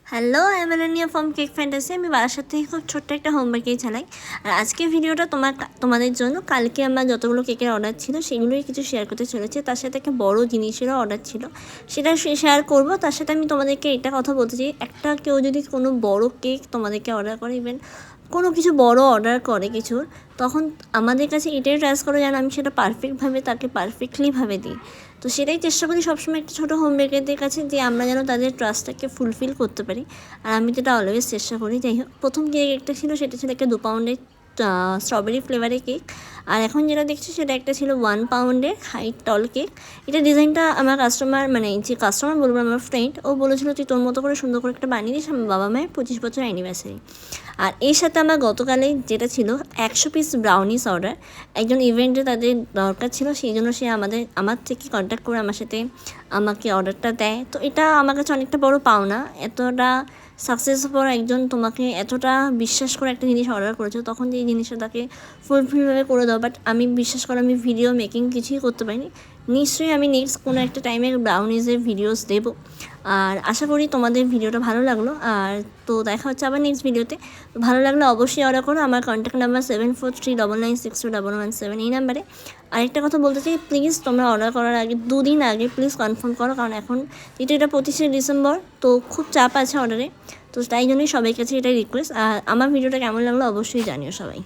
Hello, আমি Ananya from cake fantasy. আমি বাসার থেকে খুব ছোট্ট একটা হোমওয়ার্কেই চালাই। আর আজকের ভিডিওটা তোমাদের জন্য। কালকে আমার যতগুলো কেকের অর্ডার ছিল সেগুলোই কিছু শেয়ার করতে চলেছে। তার সাথে একটা বড় জিনিসেরও অর্ডার ছিল, সেটা শেয়ার করব। তার সাথে আমি তোমাদেরকে এটা কথা বলতে চাই, একটা কেউ যদি কোনো বড় কেক তোমাদেরকে অর্ডার করে, ইভেন কোনো কিছু বড় অর্ডার করে কিছুর, তখন আমাদের কাছে এটাই ট্রাস্ট করো যেন আমি সেটা পারফেক্টভাবে তাকে পারফেক্টলিভাবে দিই। তো সেটাই চেষ্টা করি সবসময় একটা ছোটো হোম বেকারদের কাছে, যে আমরা যেন তাদের ট্রাস্টটাকে ফুলফিল করতে পারি। আর আমি যেটা অলওয়েজ চেষ্টা করি। যাই হোক, প্রথম কেক একটা ছিল, সেটা ছিল একটা 2 পাউন্ডের স্ট্রবেরি ফ্লেভারের কেক। আর এখন যেটা দেখছি সেটা একটা ছিল 1 পাউন্ডের হাইট টল কেক। এটা ডিজাইনটা আমার কাস্টমার, মানে যে কাস্টমার বলবো, আমার ফ্রেন্ড, ও বলেছিল তুই তোর মতো করে সুন্দর করে একটা বানিয়ে দিস আমার বাবা মায়ের 25 বছর অ্যানিভার্সারি। আর এর সাথে আমার গতকালে যেটা ছিল 100 পিস ব্রাউনিস অর্ডার। একজন ইভেন্টে তাদের দরকার ছিল, সেই জন্য সে আমার থেকে কন্ট্যাক্ট করে আমাকে অর্ডারটা দেয়। তো এটা আমার কাছে অনেকটা বড় পাওনা। এতটা সাকসেসের পর একজন তোমাকে এতটা বিশ্বাস করে একটা জিনিস অর্ডার করেছো, তখন যে এই জিনিসটা তাকে ফুলফিলভাবে করে দাও। বাট আমি বিশ্বাস করো, আমি ভিডিও মেকিং কিছুই করতে পারিনি। নিশ্চয়ই আমি নেক্সট কোনো একটা টাইমে ব্রাউনিজের ভিডিওস দেবো। আর আশা করি তোমাদের ভিডিওটা ভালো লাগলো। আর তো দেখা হচ্ছে আবার নেক্সট ভিডিওতে। তো ভালো লাগলে অবশ্যই অর্ডার করো। আমার কন্ট্যাক্ট নাম্বার 7439962117, এই নাম্বারে। আরেকটা কথা বলতে চাই, প্লিজ তোমরা অর্ডার করার আগে 2 দিন আগে প্লিজ কনফার্ম করো, কারণ এখন যেহেতু এটা 25শে ডিসেম্বর, তো খুব চাপ আছে অর্ডারে। তো তাই জন্যই সবাই কাছে এটাই রিকোয়েস্ট। আর আমার ভিডিওটা কেমন লাগলো অবশ্যই জানিও সবাই।